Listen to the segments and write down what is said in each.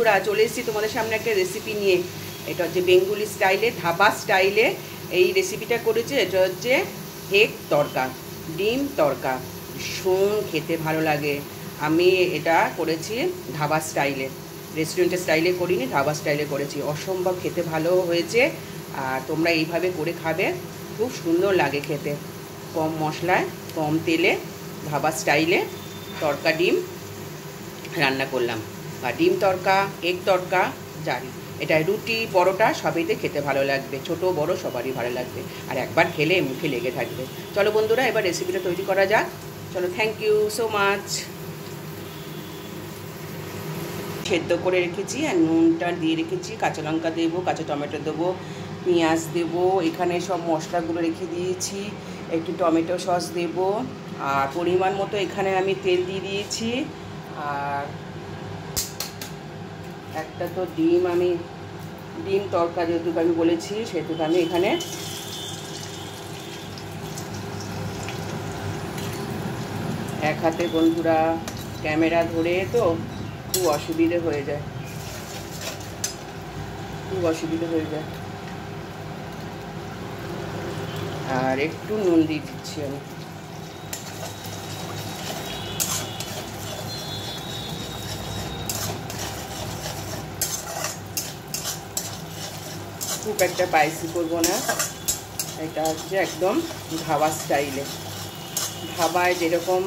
বন্ধুরা, চলে এসেছি তোমাদের সামনে একটা রেসিপি নিয়ে। এটা হচ্ছে বেঙ্গলি স্টাইলে, ধাবা স্টাইলে এই রেসিপিটা করেছে। এটা হচ্ছে এগ তড়কা, ডিম তড়কা। ভীষণ খেতে ভালো লাগে। আমি এটা করেছি ধাবা স্টাইলে, রেস্টুরেন্টের স্টাইলে করিনি, ধাবা স্টাইলে করেছি। অসম্ভব খেতে ভালো হয়েছে। আর তোমরা এইভাবে করে খাবে, খুব সুন্দর লাগে খেতে। কম মশলায়, কম তেলে, ধাবা স্টাইলে তড়কা ডিম রান্না করলাম। বা ডিম তড়কা, এগ তড়কা, জানি এটা রুটি পরোটা সবইতে খেতে ভালো লাগবে, ছোট বড় সবারই ভালো লাগবে। আর একবার খেলে মুখে লেগে থাকবে। চলো বন্ধুরা, এবার রেসিপিটা তৈরি করা যাক। চলো, থ্যাংক ইউ সো মাচ। সেদ্ধ করে রেখেছি আর নুনটা দিয়ে রেখেছি, কাঁচা লঙ্কা দেবো, কাঁচা টমেটো দেবো, পেঁয়াজ দেবো। এখানে সব মশলাগুলো রেখে দিয়েছি। একটু টমেটো সস দেবো আর পরিমাণ মতো এখানে আমি তেল দিয়ে দিয়েছি। আর একটা তো ডিম তড়কা যেহেতু আমি বলেছি, সেহেতু আমি এখানে এক হাতে বন্ধুরা ক্যামেরা ধরে তো খুব অসুবিধে হয়ে যায়, আর একটু নুন দিয়ে দিচ্ছি আমি। খুব একটা স্পাইসি করবো না, এটা হচ্ছে একদম ধাবা স্টাইলে। ধাবায় যেরকম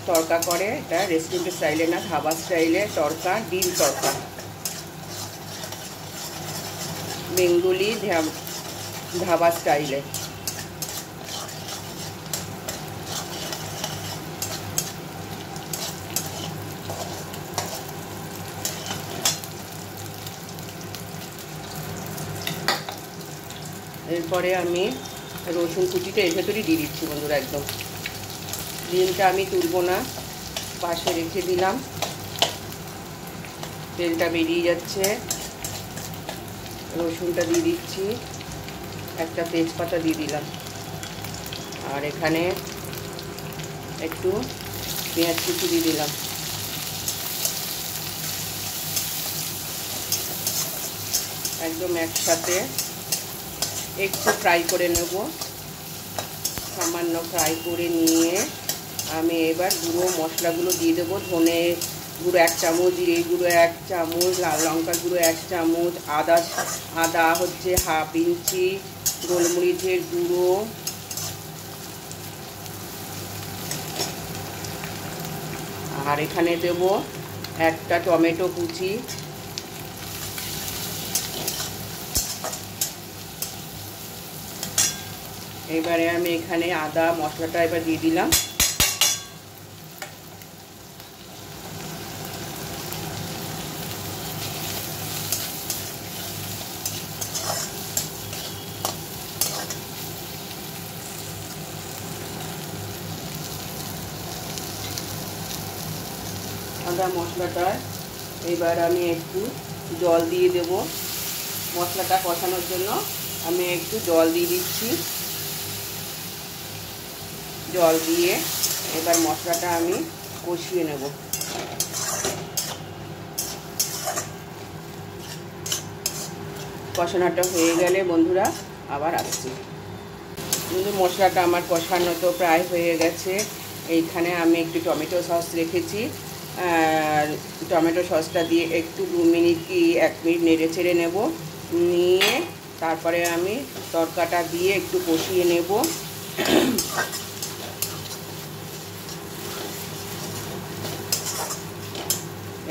তড়কা করে, এটা রেস্টুরেন্টের স্টাইলে না, ধাবা স্টাইলে তড়কা, ডিম তড়কা, বেঙ্গলি ধাবা স্টাইলে। এরপরে আমি রসুন কুচিটা এর ভেতরেই দিয়ে দিচ্ছি বন্ধুরা। একদম ডিমটা আমি তুলবো না, পাশে রেখে দিলাম। তেলটা বেরিয়ে যাচ্ছে, রসুনটা দিয়ে দিচ্ছি, একটা তেজপাতা দিয়ে দিলাম, আর এখানে একটু পেঁয়াজ কুচি দিয়ে দিলাম। একদম একসাথে একটু ফ্রাই করে নেব। সামান্য ফ্রাই করে নিয়ে আমি এবার গুঁড়ো মশলাগুলো দিয়ে দেবো। ধনে গুঁড়ো 1 চামচ, জিরে গুঁড়ো 1 চামচ, লাল লঙ্কা গুঁড়ো 1 চামচ, আদা হচ্ছে হাফ ইঞ্চি, গোলমরিচের গুঁড়ো, আর এখানে দেব একটা টমেটো কুচি। এবারে আমি এখানে আদা মশলাটা এবার দিয়ে দিলাম। আদা মশলাটা এবার আমি একটু জল দিয়ে দেব। মশলাটা কষানোর জন্য আমি একটু জল দিয়ে দিচ্ছি। জল দিয়ে এবার মশলাটা আমি কষিয়ে নেব। কষানোটা হয়ে গেলে বন্ধুরা আবার আসছি। কিন্তু মশলাটা আমার কষানো তো প্রায় হয়ে গেছে। এইখানে আমি একটু টমেটো সস রেখেছি, আর টমেটো সসটা দিয়ে একটু 2 মিনিট কি 1 মিনিট নেড়ে চেড়ে নেব। নিয়ে তারপরে আমি তড়কাটা দিয়ে একটু কষিয়ে নেব।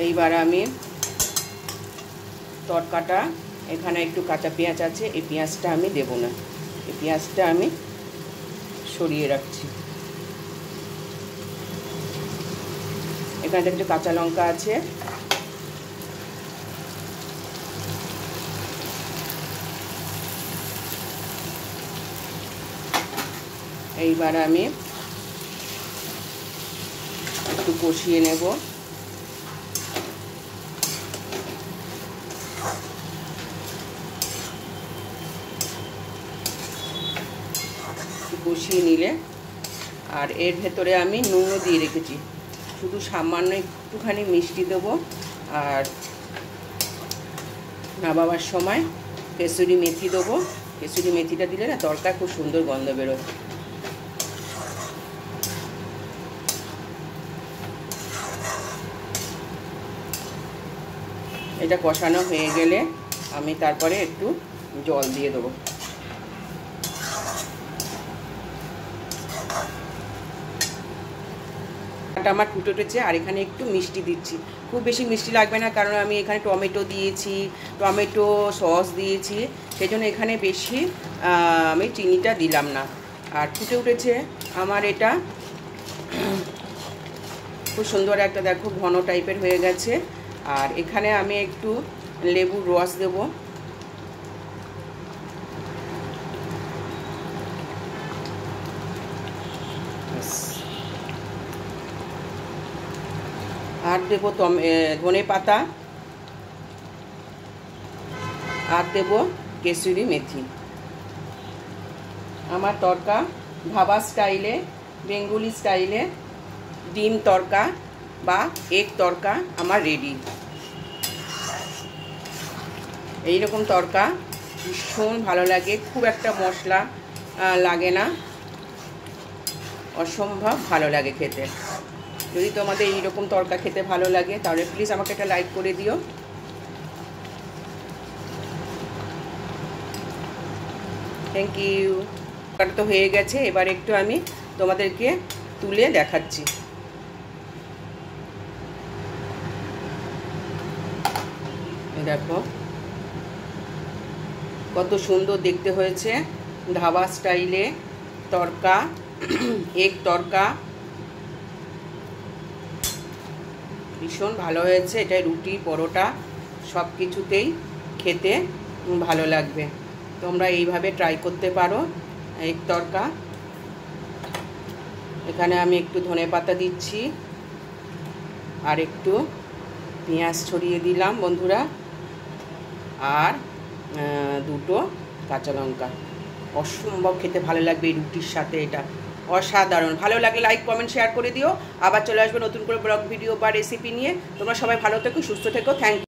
এইবার আমি তড়কাটা, এখানে একটু কাঁচা পেঁয়াজ আছে, এই পেঁয়াজটা আমি দেব না, এই পেঁয়াজটা আমি সরিয়ে রাখছি। এখানে একটু কাঁচা লঙ্কা আছে, এইবার আমি একটু কষিয়ে নেব। কষিয়ে নিলে, আর এর ভেতরে আমি নুনও দিয়ে রেখেছি, শুধু সামান্য একটুখানি মিষ্টি দেবো আর নামাবার সময় কেসুরি মেথি দেবো। কেসুরি মেথিটা দিলে না তরকায় খুব সুন্দর গন্ধ বেরোয়। এটা কষানো হয়ে গেলে আমি তারপরে একটু জল দিয়ে দেবো। আমার ফুটে উঠেছে আর এখানে একটু মিষ্টি দিচ্ছি। খুব বেশি মিষ্টি লাগবে না, কারণ আমি এখানে টমেটো দিয়েছি, টমেটো সস দিয়েছি, সেই জন্য এখানে বেশি আমি চিনিটা দিলাম না। আর ফুটে উঠেছে আমার এটা খুব সুন্দর একটা, দেখো ঘন টাইপের হয়ে গেছে। আর এখানে আমি একটু লেবুর রস দেবো। আর দেবো ধনে পাতা, আর দেবো কেসুরি মেথি। আমার তরকা ধাবা স্টাইলে, বেঙ্গলি স্টাইলে ডিম তরকা বা এগ তরকা আমার রেডি। এইরকম তরকা ভীষণ ভালো লাগে, খুব একটা মশলা লাগে না, অসম্ভব ভালো লাগে খেতে। যদি তোমাদের এইরকম তরকা খেতে ভালো লাগে তাহলে প্লিজ আমাকে একটা লাইক করে দিও। Thank you. তরকাটা তো হয়ে গেছে, এবার একটু আমি তোমাদেরকে তুলে দেখাচ্ছি। দেখো কত সুন্দর দেখতে হয়েছে ধাবা স্টাইলে তরকা, এগ তরকা, ভীষণ ভালো হয়েছে। এটা রুটি পরোটা সব কিছুতেই খেতে ভালো লাগবে। তোমরা এইভাবে ট্রাই করতে পারো এগ তরকা। এখানে আমি একটু ধনেপাতা দিচ্ছি আর একটু পেঁয়াজ ছড়িয়ে দিলাম বন্ধুরা, আর দুটো কাঁচা লঙ্কা। অসম্ভব খেতে ভালো লাগবে এই রুটির সাথে, এটা অসাধারণ। ভালো লাগলে লাইক কমেন্ট শেয়ার করে দিও। আবার চলে আসবে নতুন করে ব্লগ ভিডিও বা রেসিপি নিয়ে। তোমরা সবাই ভালো থেকো, সুস্থ থেকো। Thank you.